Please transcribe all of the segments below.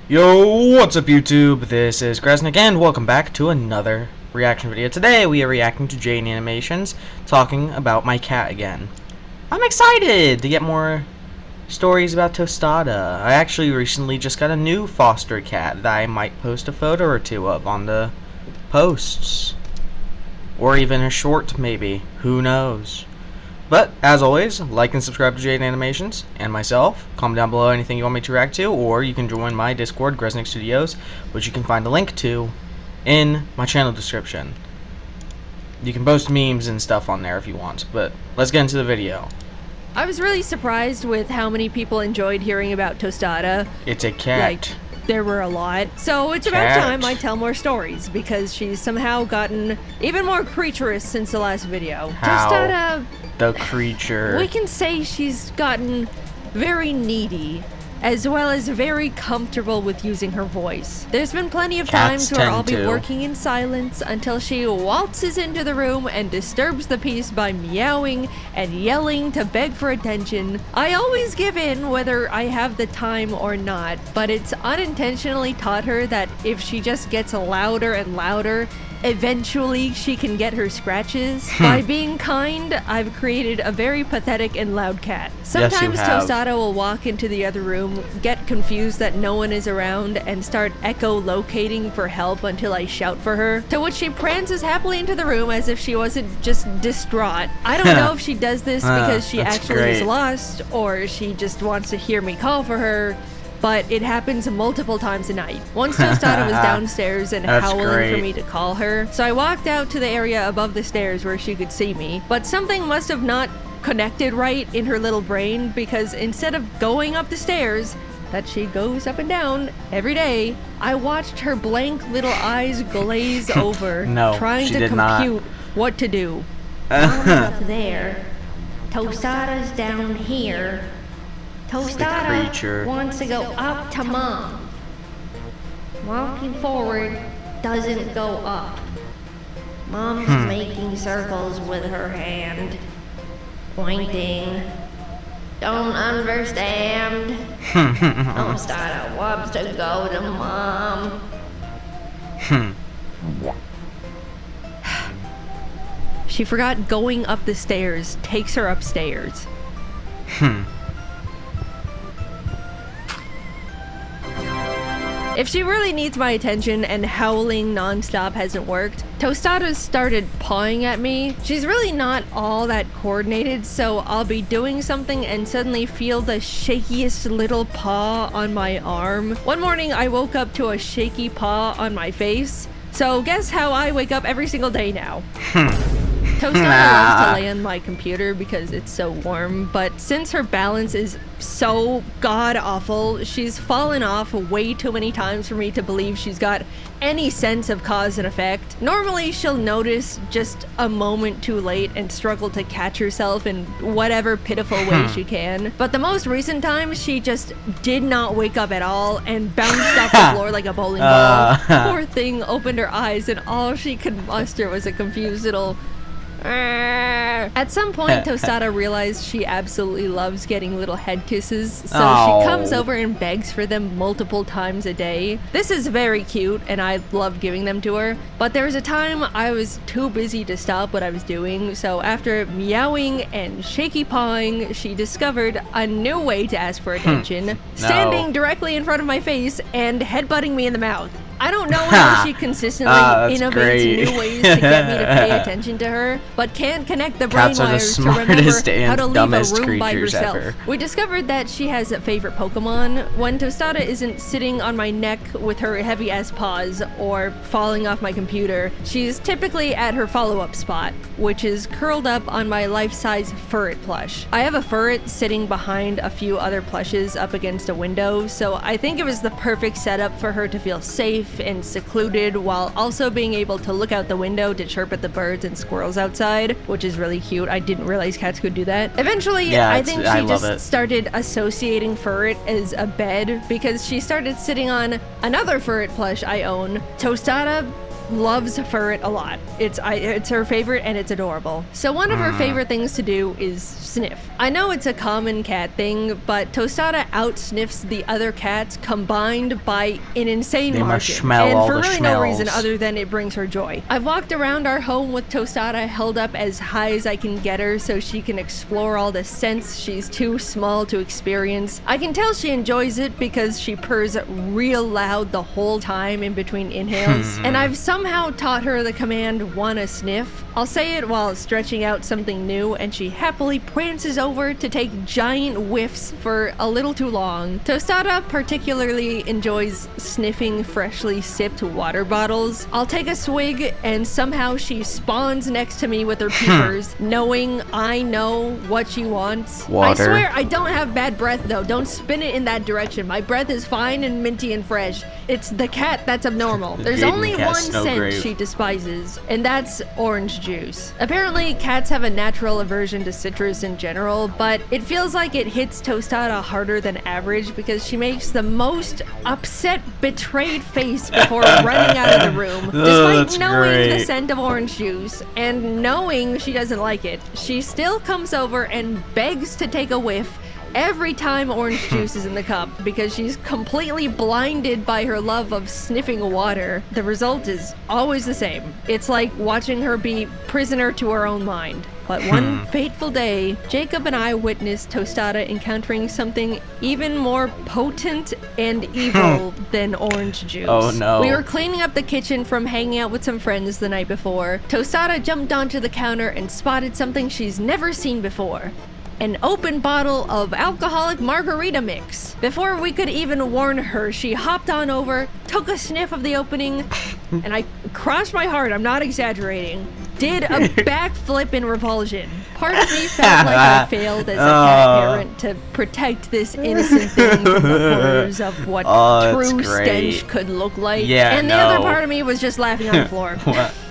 Yo, what's up YouTube? This is Gresnick and welcome back to another reaction video. Today we are reacting to Jaidenanimations Talking about my cat again. I'm excited to get more stories about Tostada. I actually recently just got a new foster cat that I might post a photo or two of on the posts. Or even a short maybe, who knows. But, as always, like and subscribe to Jaidenanimations and myself. Comment down below anything you want me to react to, or you can join my Discord, Gresnick Studios, which you can find a link to in my channel description. You can post memes and stuff on there if you want, but let's get into the video. I was really surprised with how many people enjoyed hearing about Tostada. It's a cat. Like, there were a lot. So it's about time I tell more stories, because she's somehow gotten even more creaturous since the last video. How? Tostada... The creature. We can say she's gotten very needy, as well as very comfortable with using her voice. There's been plenty of times where I'll be working in silence until she waltzes into the room and disturbs the peace by meowing and yelling to beg for attention. I always give in whether I have the time or not, but it's unintentionally taught her that if she just gets louder and louder, eventually she can get her scratches. By being kind, I've created a very pathetic and loud cat. Sometimes Tostada will walk into the other room, get confused that no one is around, and start echolocating for help until I shout for her, to which she prances happily into the room as if she wasn't just distraught. I don't know if she does this because she actually is lost, or she just wants to hear me call for her, but it happens multiple times a night. Once Tostada was downstairs and howling for me to call her, so I walked out to the area above the stairs where she could see me, but something must have not connected right in her little brain, because instead of going up the stairs that she goes up and down every day, I watched her blank little eyes glaze over, trying to compute what to do. Mom's up there. Tostada's down here. Tostada wants to go up to Mom. Walking forward doesn't go up. Mom's making circles with her hand, pointing. Don't understand. Tostada wants to go to Mom. She forgot going up the stairs takes her upstairs. If she really needs my attention and howling non-stop hasn't worked, Tostada started pawing at me. She's really not all that coordinated, so I'll be doing something and suddenly feel the shakiest little paw on my arm. One morning I woke up to a shaky paw on my face, so guess how I wake up every single day now. Tostada loves to lay on my computer because it's so warm, but since her balance is so god-awful, she's fallen off way too many times for me to believe she's got any sense of cause and effect. Normally, she'll notice just a moment too late and struggle to catch herself in whatever pitiful way she can. But the most recent time, she just did not wake up at all and bounced off the floor like a bowling ball. Poor thing opened her eyes and all she could muster was a confused little... At some point, Tostada realized she absolutely loves getting little head kisses, so she comes over and begs for them multiple times a day. This is very cute, and I love giving them to her, but there was a time I was too busy to stop what I was doing, so after meowing and shaky pawing, she discovered a new way to ask for attention, standing directly in front of my face and headbutting me in the mouth. I don't know how she consistently innovates new ways to get me to pay attention to her, but can't connect the brain wires to remember how to leave a room by herself. We discovered that she has a favorite Pokemon. When Tostada isn't sitting on my neck with her heavy-ass paws or falling off my computer, she's typically at her follow-up spot, which is curled up on my life-size Furret plush. I have a Furret sitting behind a few other plushes up against a window, so I think it was the perfect setup for her to feel safe and secluded while also being able to look out the window to chirp at the birds and squirrels outside, which is really cute. I didn't realize cats could do that. Eventually, I think she just started associating Furret as a bed because she started sitting on another Furret plush I own. Tostada loves fur a lot. It's her favorite and it's adorable. So one of her favorite things to do is sniff. I know it's a common cat thing, but Tostada outsniffs the other cats combined by an insane margin. Must smell and all for the really smells. no reason other than it brings her joy. I've walked around our home with Tostada held up as high as I can get her so she can explore all the scents she's too small to experience. I can tell she enjoys it because she purrs real loud the whole time in between inhales. And I've somehow taught her the command wanna sniff. I'll say it while stretching out something new and she happily prances over to take giant whiffs for a little too long. Tostada particularly enjoys sniffing freshly sipped water bottles. I'll take a swig and somehow she spawns next to me with her peepers, knowing I know what she wants. Water. I swear I don't have bad breath though. Don't spin it in that direction. My breath is fine and minty and fresh. It's the cat that's abnormal. There's Jaden only cat one snow scent grave. she despises, and that's orange juice. Apparently, cats have a natural aversion to citrus in general, but it feels like it hits Tostada harder than average because she makes the most upset, betrayed face before running out of the room. that's Despite knowing the great. scent of orange juice and knowing she doesn't like it, she still comes over and begs to take a whiff every time orange juice is in the cup because she's completely blinded by her love of sniffing water. The result is always the same. It's like watching her be prisoner to her own mind. But one fateful day, Jacob and I witnessed Tostada encountering something even more potent and evil than orange juice. Oh, no. We were cleaning up the kitchen from hanging out with some friends the night before. Tostada jumped onto the counter and spotted something she's never seen before. An open bottle of alcoholic margarita mix. Before we could even warn her, she hopped on over, took a sniff of the opening, and I crossed my heart, I'm not exaggerating, did a backflip in revulsion. Part of me felt like I failed as a cat parent to protect this innocent thing from the horrors of what that's true great. stench could look like. Yeah, and the other no. part of me was just laughing on the floor.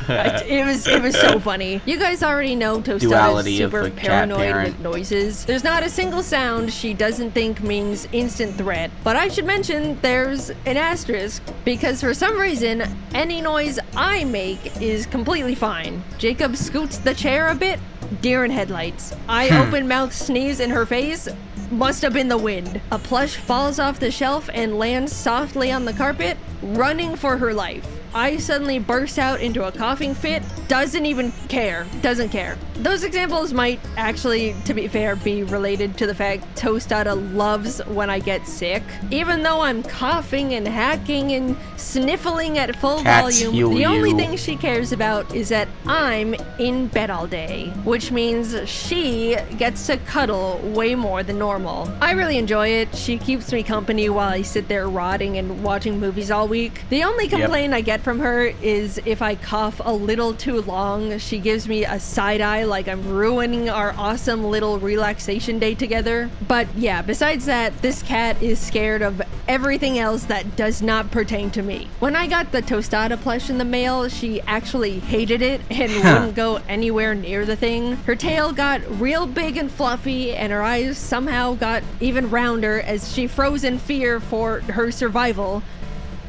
It was so funny. You guys already know Tostada Duality is of super the cat paranoid parent. with noises. There's not a single sound she doesn't think means instant threat. But I should mention there's an asterisk because for some reason any noise I make is completely fine. Jacob scoots the chair a bit, deer in headlights. I open mouth sneeze in her face. Must have been the wind. A plush falls off the shelf and lands softly on the carpet, running for her life. I suddenly burst out into a coughing fit, doesn't even care, doesn't care. Those examples might actually, to be fair, be related to the fact Tostada loves when I get sick. Even though I'm coughing and hacking and sniffling at full Cats volume, heal the only you. thing she cares about is that I'm in bed all day, which means she gets to cuddle way more than normal. I really enjoy it. She keeps me company while I sit there rotting and watching movies all week. The only complaint I get from her is if I cough a little too long, she gives me a side eye like I'm ruining our awesome little relaxation day together. But yeah, besides that, this cat is scared of everything else that does not pertain to me. When I got the Tostada plush in the mail, she actually hated it and wouldn't go anywhere near the thing. Her tail got real big and fluffy, and her eyes somehow got even rounder as she froze in fear for her survival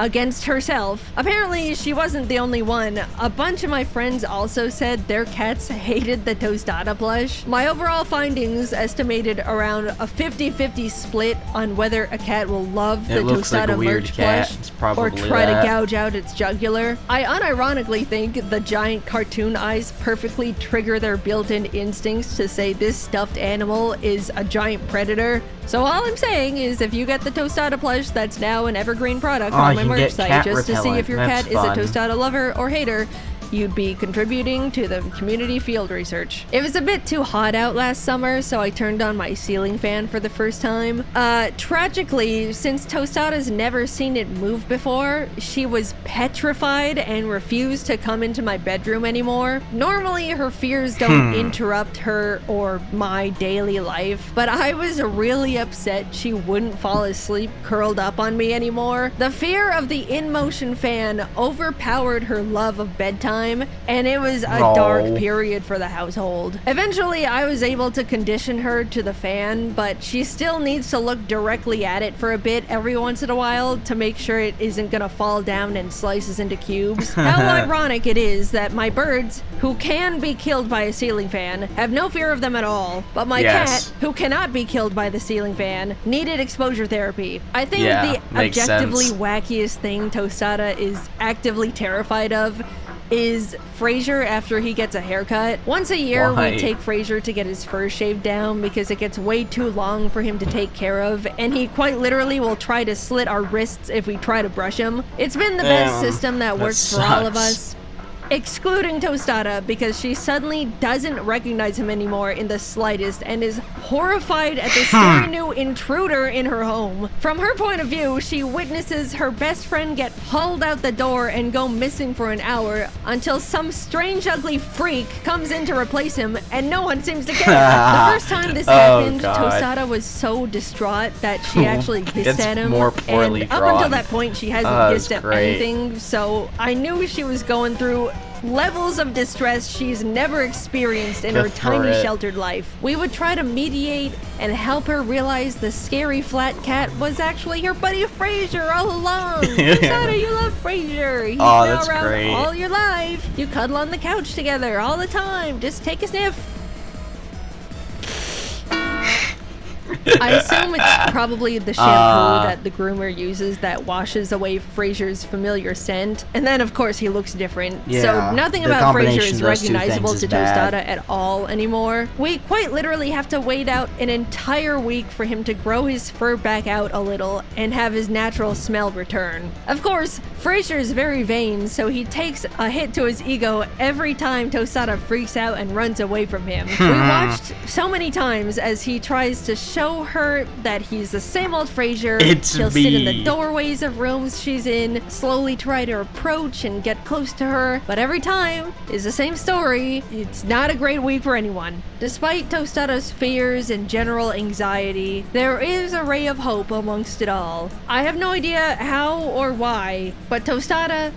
against herself. Apparently, she wasn't the only one. A bunch of my friends also said their cats hated the Tostada plush. My overall findings estimated around a 50-50 split on whether a cat will love the It looks like Tostada a weird merch cat. plush It's probably or try that. to gouge out its jugular. I unironically think the giant cartoon eyes perfectly trigger their built-in instincts to say this stuffed animal is a giant predator. So all I'm saying is if you get the Tostada plush, that's now an evergreen product Oh, on you my can merch get site cat just to see if your repellent. cat That's is a fun. Tostada lover or hater. You'd be contributing to the community field research. It was a bit too hot out last summer, so I turned on my ceiling fan for the first time. Tragically, since Tostada's never seen it move before, she was petrified and refused to come into my bedroom anymore. Normally, her fears don't interrupt her or my daily life, but I was really upset she wouldn't fall asleep curled up on me anymore. The fear of the in-motion fan overpowered her love of bedtime time, and it was a dark period for the household. Eventually, I was able to condition her to the fan, but she still needs to look directly at it for a bit every once in a while to make sure it isn't gonna fall down and slices into cubes. How ironic it is that my birds, who can be killed by a ceiling fan, have no fear of them at all, but my cat, who cannot be killed by the ceiling fan, needed exposure therapy. I think the objectively wackiest thing Tostada is actively terrified of is Frasier after he gets a haircut. Once a year, we take Frasier to get his fur shaved down because it gets way too long for him to take care of, and he quite literally will try to slit our wrists if we try to brush him. It's been the best system that works for all of us, excluding Tostada, because she suddenly doesn't recognize him anymore in the slightest and is horrified at the scary new intruder in her home. From her point of view, she witnesses her best friend get hauled out the door and go missing for an hour until some strange ugly freak comes in to replace him, and no one seems to care. The first time this happened, Tostada was so distraught that she actually hissed at him, and up until that point she hasn't hissed at anything, so I knew she was going through levels of distress she's never experienced in her tiny sheltered life. We would try to mediate and help her realize the scary flat cat was actually her buddy Frasier all along. Tostada, you love Frasier. He's been around all your life. You cuddle on the couch together all the time. Just take a sniff. I assume it's probably the shampoo that the groomer uses that washes away Frasier's familiar scent. And then, of course, he looks different. So nothing about Frasier is recognizable to Tostada at all anymore. We quite literally have to wait out an entire week for him to grow his fur back out a little and have his natural smell return. Of course, Frasier is very vain, so he takes a hit to his ego every time Tostada freaks out and runs away from him. We watched so many times as he tries to show her that he's the same old Frasier. He'll sit in the doorways of rooms she's in, slowly try to approach and get close to her, but every time is the same story. It's not a great week for anyone. Despite Tostada's fears and general anxiety, there is a ray of hope amongst it all. I have no idea how or why, but Tostada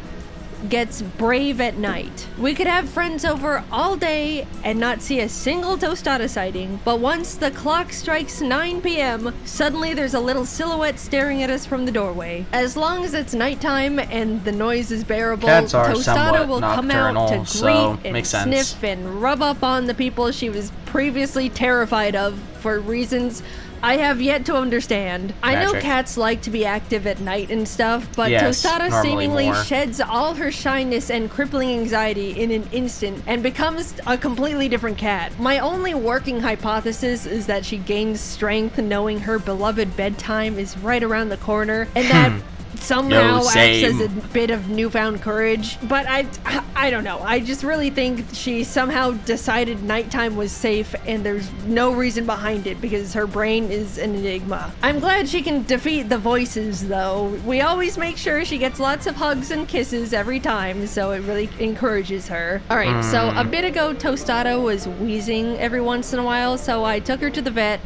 gets brave at night. We could have friends over all day and not see a single Tostada sighting, but once the clock strikes 9 p.m., suddenly there's a little silhouette staring at us from the doorway. As long as it's nighttime and the noise is bearable, Tostada will come out to greet and sniff and rub up on the people she was previously terrified of for reasons I have yet to understand. I know cats like to be active at night and stuff, but Tostada seemingly sheds all her shyness and crippling anxiety in an instant and becomes a completely different cat. My only working hypothesis is that she gains strength knowing her beloved bedtime is right around the corner, and that somehow acts as a bit of newfound courage, but I don't know. I just really think she somehow decided nighttime was safe and there's no reason behind it because her brain is an enigma. I'm glad she can defeat the voices though. We always make sure she gets lots of hugs and kisses every time, so it really encourages her. Alright, so a bit ago Tostada was wheezing every once in a while, so I took her to the vet,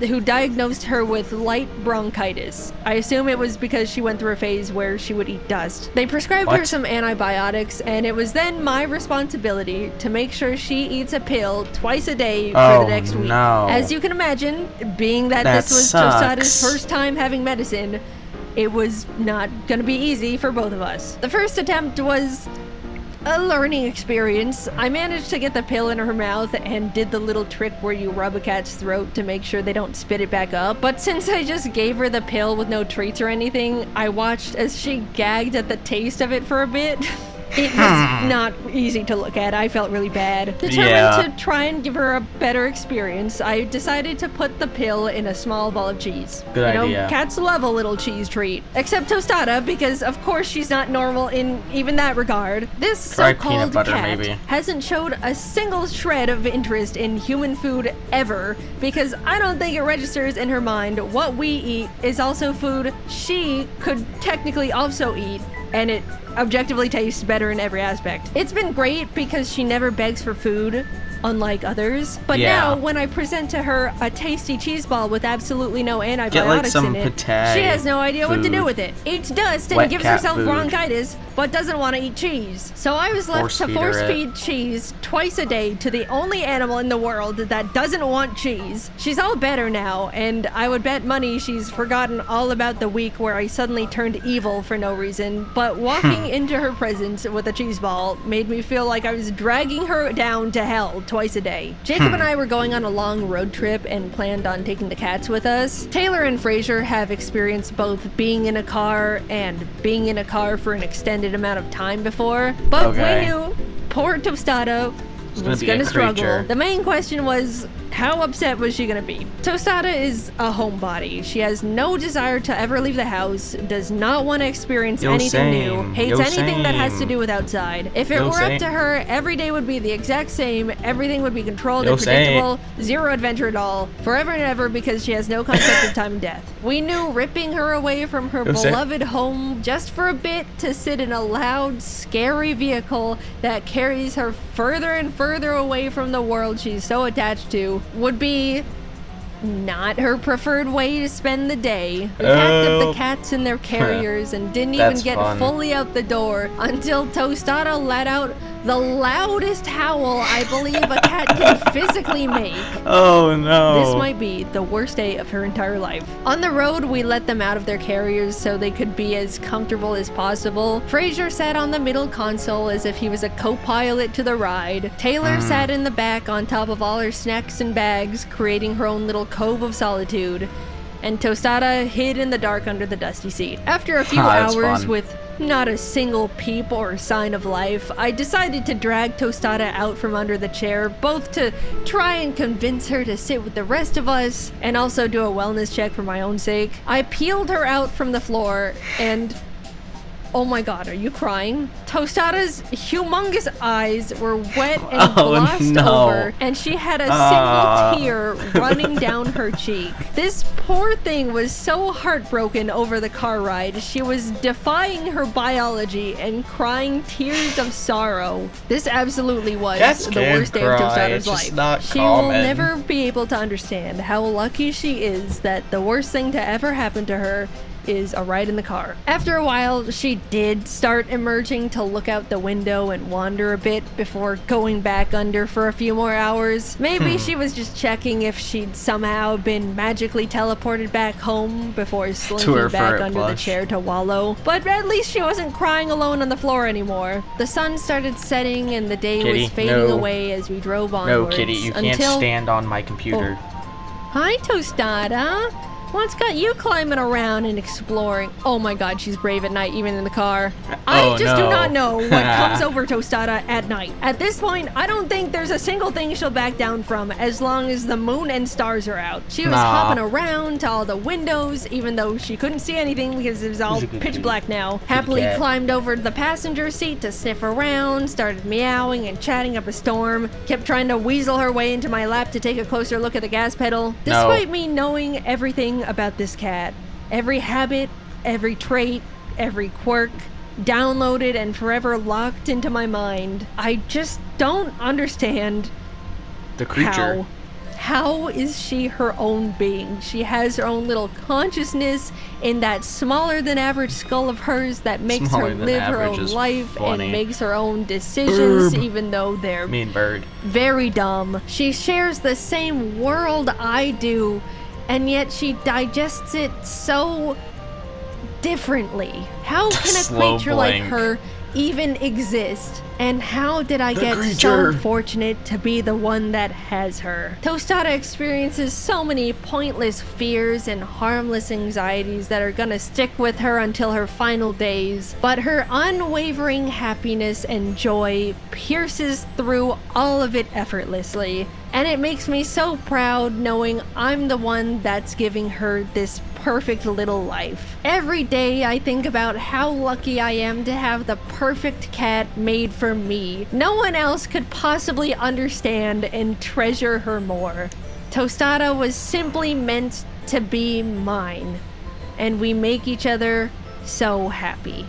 who diagnosed her with light bronchitis. I assume it was because she went through a phase where she would eat dust. They prescribed her some antibiotics, and it was then my responsibility to make sure she eats a pill twice a day for the next week. As you can imagine, being that this was Tostada's first time having medicine, it was not gonna be easy for both of us. The first attempt was a learning experience. I managed to get the pill in her mouth and did the little trick where you rub a cat's throat to make sure they don't spit it back up. But since I just gave her the pill with no treats or anything, I watched as she gagged at the taste of it for a bit. It was not easy to look at. I felt really bad. Determined to try and give her a better experience, I decided to put the pill in a small ball of cheese. Good idea. Cats love a little cheese treat. Except Tostada, because of course she's not normal in even that regard. This so-called cat hasn't showed a single shred of interest in human food ever, because I don't think it registers in her mind what we eat is also food she could technically also eat, and it objectively tastes better in every aspect. It's been great because she never begs for food, unlike others. But Yeah. now, when I present to her a tasty cheese ball with absolutely no Get like antibiotics some in it, pate she has no idea what to do food. with it. Eats dust and Wet gives cat herself food. bronchitis, but doesn't want to eat cheese. So I was left to Force-feed her force it. feed cheese twice a day to the only animal in the world that doesn't want cheese. She's all better now, and I would bet money she's forgotten all about the week where I suddenly turned evil for no reason. But walking into her presence with a cheese ball made me feel like I was dragging her down to hell twice a day. Jacob and I were going on a long road trip and planned on taking the cats with us. Taylor and Fraser have experienced both being in a car and being in a car for an extended amount of time before, but Okay. we knew poor Tostada was be a gonna struggle. creature. The main question was, how upset was she gonna be? Tostada is a homebody. She has no desire to ever leave the house, does not want to experience Yo, anything new, same. hates Yo, anything that has to same. do with outside. If it Yo, were same. up to her, every day would be the exact same, everything would be controlled Yo, and same. predictable, zero adventure at all, forever and ever, because she has no concept of time and death. We knew ripping her away from her Yo, same. beloved home just for a bit to sit in a loud, scary vehicle that carries her further and further away from the world she's so attached to would be not her preferred way to spend the day. We packed up the cats in their carriers and didn't even That's get fun. fully out the door until Tostada let out the loudest howl I believe a cat can physically make. Oh no. This might be the worst day of her entire life. On the road, we let them out of their carriers so they could be as comfortable as possible. Fraser sat on the middle console as if he was a co-pilot to the ride. Taylor sat in the back on top of all her snacks and bags, creating her own little cove of solitude. And Tostada hid in the dark under the dusty seat. After a few That's hours fun. with not a single peep or sign of life, I decided to drag Tostada out from under the chair, both to try and convince her to sit with the rest of us and also do a wellness check for my own sake. I peeled her out from the floor and... oh my god, are you crying? Tostada's humongous eyes were wet and Oh, glossed no. over, and she had a Ah. single tear running down her cheek. This poor thing was so heartbroken over the car ride. She was defying her biology and crying tears of sorrow. This absolutely was Cats the can worst day of cry, Tostada's it's just life. not She will common. never be able to understand how lucky she is that the worst thing to ever happen to her is a ride in the car. After a while, she did start emerging to look out the window and wander a bit before going back under for a few more hours. Maybe she was just checking if she'd somehow been magically teleported back home before To slinking her back fur under the plush. chair to wallow. But at least she wasn't crying alone on the floor anymore. The sun started setting and the day Kitty, was fading no. away as we drove No, onwards. Kitty, you can't until... stand on my computer. Hi, Tostada. What's got you climbing around and exploring? Oh my god, she's brave at night, even in the car. I Oh, just do no. not know what comes over Tostada at night. At this point, I don't think there's a single thing she'll back down from as long as the moon and stars are out. She was Nah. hopping around to all the windows, even though she couldn't see anything because it was all She's a good pitch kitty. black now. Happily cat. climbed over to the passenger seat to sniff around, started meowing and chatting up a storm, kept trying to weasel her way into my lap to take a closer look at the gas pedal. No. Despite me knowing everything about this cat, every habit, every trait, every quirk, downloaded and forever locked into my mind, I just don't understand The creature. How is she her own being? She has her own little consciousness in that smaller than average skull of hers that makes Smaller her than live her average own is life funny. and makes her own decisions, Herb. even though they're Mean bird. very dumb. She shares the same world I do, and yet she digests it so differently. How can a Slow creature like blink. her even exist? And how did I The get creature. so fortunate to be the one that has her? Tostada experiences so many pointless fears and harmless anxieties that are gonna stick with her until her final days, but her unwavering happiness and joy pierces through all of it effortlessly. And it makes me so proud knowing I'm the one that's giving her this perfect little life. Every day I think about how lucky I am to have the perfect cat made for me. No one else could possibly understand and treasure her more. Tostada was simply meant to be mine, and we make each other so happy.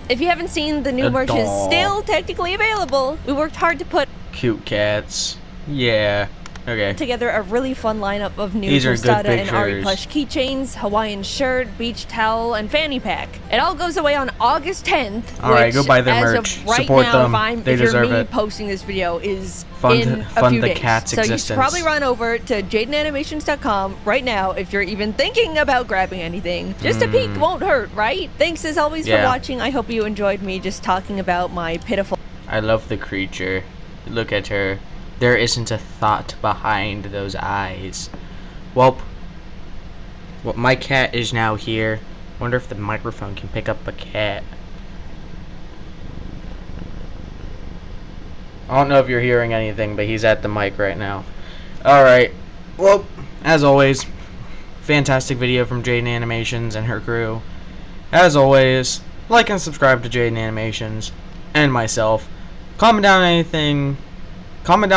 If you haven't seen, the new merch is Adore. still technically available. We worked hard to put Cute cats. Yeah. Okay. Together a really fun lineup of new These are good Tostada and Ari pictures. plush keychains, Hawaiian shirt, beach towel, and fanny pack. It all goes away on August 10th. Alright, go buy their as merch. Of right Support now, them. They if you're deserve me it. posting this video is Fund in a few the days. cat's so existence. you should probably run over to Jaidenanimations.com right now if you're even thinking about grabbing anything. Just a peek won't hurt, right? Thanks as always for watching. I hope you enjoyed me just talking about my pitiful... I love the creature. Look at her. There isn't a thought behind those eyes. Well, my cat is now here. Wonder if the microphone can pick up a cat. I don't know if you're hearing anything, but he's at the mic right now. Alright. Well, as always, fantastic video from Jaidenanimations and her crew. As always, like and subscribe to Jaidenanimations and myself. Comment down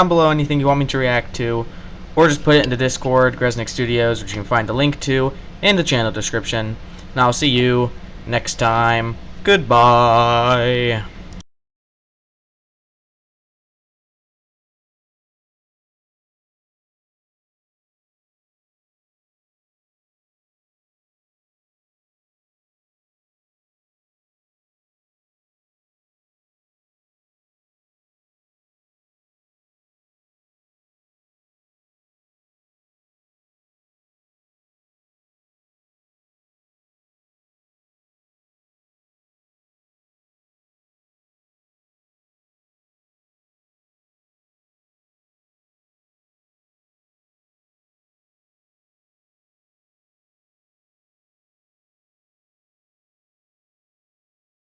below anything you want me to react to, or just put it in the Discord, Gresnick Studios, which you can find a link to in the channel description. And I'll see you next time. Goodbye.